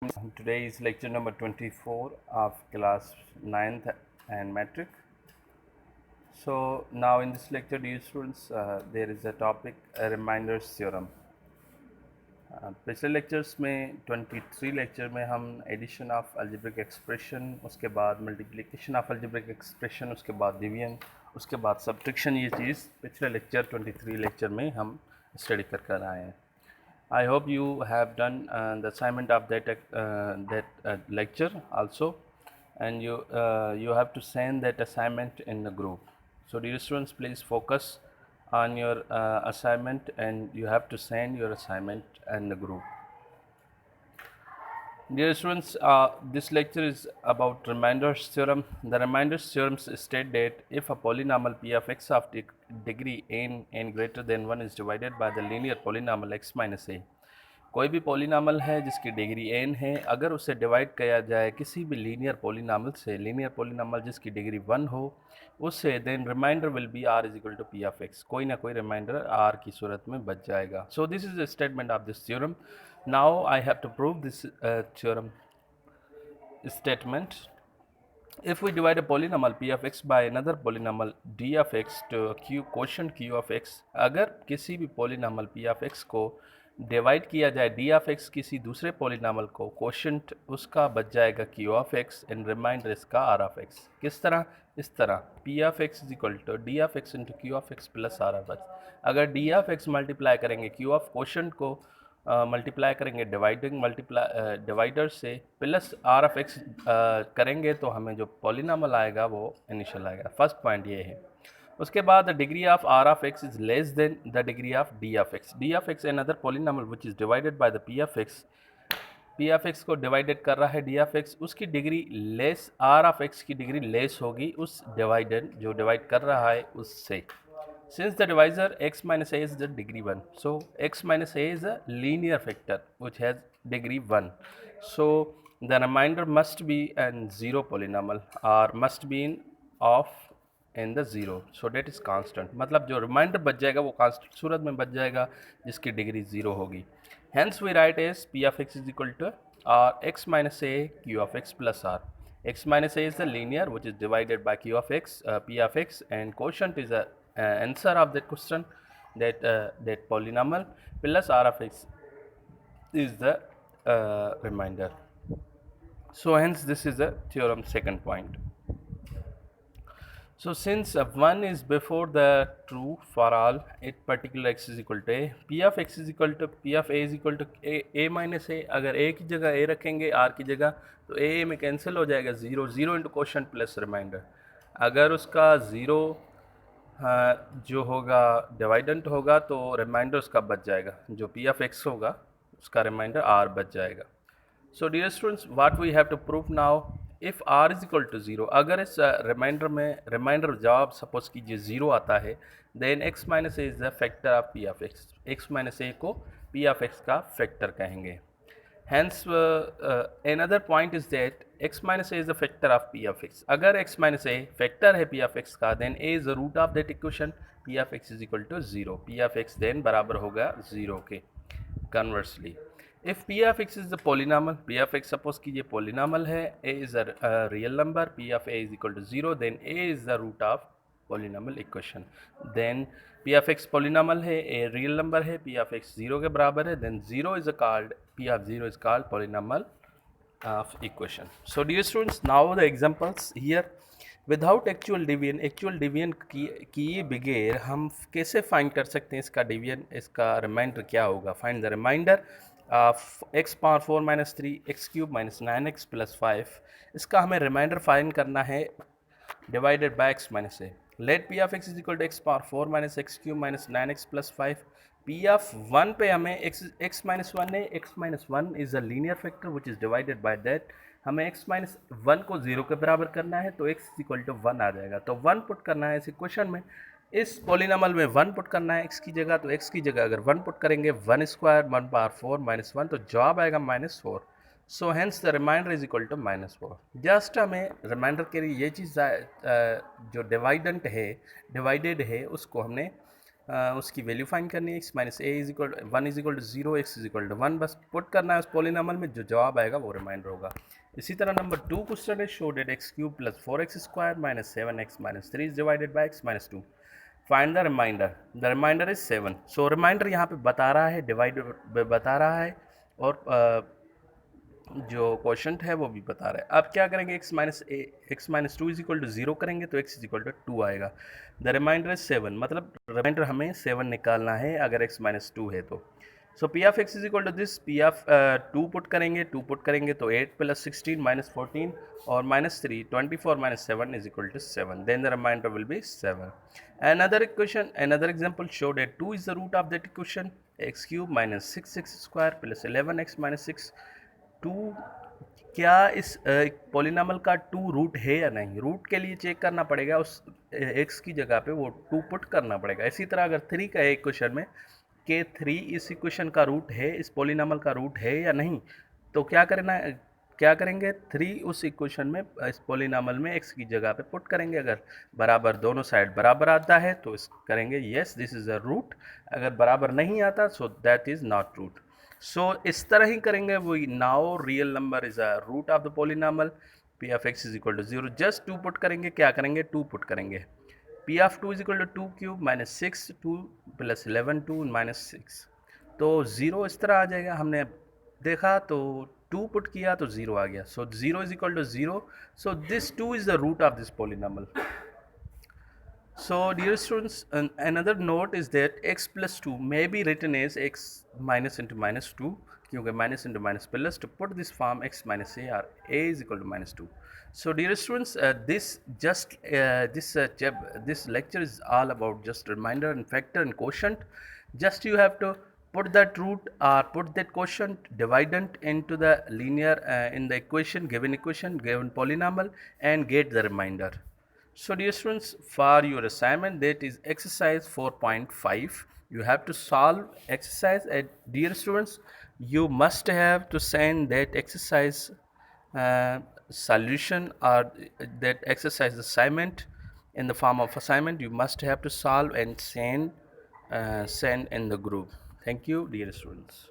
Today is lecture number 24 of class 9th and metric. So now in this lecture, dear students, there is a topic, a reminders theorem. पिछले lectures में 23 lecture में हम addition of algebraic expression, उसके बाद multiplication of algebraic expression, उसके बाद division, उसके बाद सब्ट्रैक्शन, ये चीज़ पिछले लेक्चर 23 लेक्चर में हम स्टडी कर आए हैं. I hope you have done the assignment of that lecture also, and you have to send that assignment in the group. So dear students, please focus on your assignment, and you have to send your assignment in the group. Dear students, this lecture is about reminders theorem. The reminders theorems state that if a polynomial p of x of degree n greater than 1 is divided by the linear polynomial x minus a, कोई भी polynomial है जिसकी degree n है, अगर उसे divide किया जाए किसी भी लीनियर पॉलिनॉमल से, लीनियर पॉलिनॉमल जिसकी डिग्री 1 हो उससे, then remainder will be r is equal to p of x. कोई ना कोई रिमाइंडर r की सूरत में बच जाएगा. So this is the statement of this theorem. Now I have to prove this theorem statement. If we divide a polynomial p of x by another polynomial d of x to q quotient q of x, अगर किसी भी polynomial p of x को divide किया जाए d of x किसी दूसरे polynomial को, quotient उसका बच जाएगा q of x and remainder इसका r of x. किस तरह? इस तरह p of x is equal to d of x into q of x plus r of x. अगर d of x मल्टीप्लाई करेंगे q of quotient को multiply करेंगे divider से, प्लस आर ऑफ एक्स करेंगे तो हमें जो पॉलिनॉमल आएगा वो इनिशियल आएगा. फर्स्ट पॉइंट ये है. उसके बाद the degree of r of x is less than the degree of d of x. D of x another polynomial which is divided by the p of x. P of x को divided कर रहा है d of x, उसकी degree less, r of x की degree less होगी उस divided जो divide कर रहा है उससे. Since the divisor x minus a is the degree 1, so x minus a is a linear factor which has degree 1. So the remainder must be an zero polynomial or must be in the zero. So that is constant. मतलब जो reminder बच जाएगा वो constant सूरत में बच जाएगा जिसकी degree 0 होगी. Hence we write as p of x is equal to x minus a q of x plus r. X minus a is the linear which is divided by q of x, p of x, and quotient is a answer of that question, that polynomial, plus r of x is the remainder. So hence this is the theorem second point. So since 1 is before the true for all it particular x is equal to a, p of x is equal to p of a is equal to a minus a. अगर a की जगह a रखेंगे r की जगह तो a में cancel हो जाएगा, 0 0 इंटू क्वेश्चन प्लस रिमाइंडर. अगर उसका 0 जो होगा डिवाइडेंट होगा तो रिमाइंडर उसका बच जाएगा, जो पी ऑफ एक्स होगा उसका रिमाइंडर आर बच जाएगा. So dear students, what we have to prove now, if r is equal to 0, अगर इस रिमाइंडर में रिमाइंडर जवाब सपोज कीजिए 0 आता है, then x minus a is the factor of p of x. x minus a को p of x का factor कहेंगे. Hence another point is that x minus a is the factor of p of x. अगर x minus a factor है p of x का, then a is the root of that equation, p of x is equal to 0. p of x then बराबर होगा 0 के. Conversely, if p of x is the polynomial, p of x suppose कीजिए polynomial है, a is a real number, p of a is equal to 0, then a is the root of polynomial equation. Then p of x polynomial है, a real number है, p of x 0 के बराबर है, then 0 is called, p of 0 is called polynomial of equation. So dear students, now the examples here. Without actual division किए बगैर हम कैसे find कर सकते हैं इसका डिवीजन, इसका रिमाइंडर क्या होगा. Find the remainder of x power 4 minus 3 x cube minus 9x plus 5. इसका हमें रिमाइंडर फाइंड करना है divided by x minus a. Let p of x is equal to x power 4 minus x cube minus 9x plus 5. p of 1 पे हमें x minus 1 है, x minus 1 is a linear factor which is divided by that. हमें x minus 1 को 0 के बराबर करना है तो x इज इक्वल टू 1 आ जाएगा. तो 1 पुट करना है इस इक्वेशन में, इस पॉलिनॉमियल में 1 पुट करना है x की जगह, तो x की जगह अगर 1 पुट करेंगे 1 स्क्वायर 1 पावर 4 माइनस 1, तो जवाब आएगा -4. So hence the remainder is equal to -4. Just हमें रिमाइंडर के लिए ये चीज़ जो डिवाइडेंट है, डिवाइडेड है, उसको हमने उसकी वैल्यू फाइंड करनी है, x minus a is equal 1 is equal to 0, x is equal to 1, बस पुट करना है उस पॉलिनॉमियल में, जो जवाब आएगा वो रिमाइंडर होगा। इसी तरह नंबर 2 क्वेश्चन है, show that x cube plus 4x square minus 7x minus 3 is divided by x minus 2, find the remainder is 7। So remainder यहाँ पे बता रहा है, डिवाइड बता रहा है, और जो क्वेश्चन है वो भी बता रहा है। अब क्या करेंगे, x minus two is equal to 0 करेंगे तो x इज इक्वल टू 2 आएगा। द रिमाइंडर इज 7, मतलब रिमाइंडर हमें 7 निकालना है अगर x माइनस 2 है तो। So p of x is equal to this, p of 2 put करेंगे तो 8 प्लस 16 माइनस 14 और minus 3, 24 minus 7 is equal to 7, then the remainder will be 7। another example show that 2 is the root of that equation, x cube minus 6x square plus 11x minus 6, 2 क्या इस polynomial का 2 root है या नहीं। Root के लिए check करना पड़ेगा, उस x की जगह पे वो 2 पुट करना पड़ेगा। इसी तरह अगर 3 का है इक्वेशन में कि 3 इस इक्वेशन का रूट है, इस पॉलिनॉमियल का रूट है या नहीं, तो क्या करेंगे, 3 उस इक्वेशन में इस पॉलिनॉमियल में x की जगह पे पुट करेंगे। अगर बराबर दोनों साइड बराबर आता है तो इस करेंगे yes this is a root, अगर बराबर नहीं आता so that is not root. So इस तरह ही करेंगे वो। Now real number is a root of the polynomial, p of x is equal to 0, just 2 put करेंगे। क्या करेंगे, 2 पुट करेंगे। P of 2 is equal to 2 cube minus 6 2 plus 11 2 minus 6, तो 0 इस तरह आ जाएगा। हमने देखा तो 2 पुट किया तो 0 आ गया। So 0 is equal to 0, so this 2 is the root of this polynomial. So dear students, another note is that x plus 2 may be written as x minus into minus 2, क्योंकि minus into minus plus, to put this form x minus a or a is equal to minus 2. So dear students, this lecture is all about just reminder and factor and quotient. Just you have to put that root or put that quotient dividend into the linear in the equation, given polynomial, and get the remainder. So dear students, for your assignment, that is exercise 4.5, you have to solve exercise. And dear students, you must have to send that exercise solution or that exercise assignment in the form of assignment. You must have to solve and send in the group. Thank you dear students.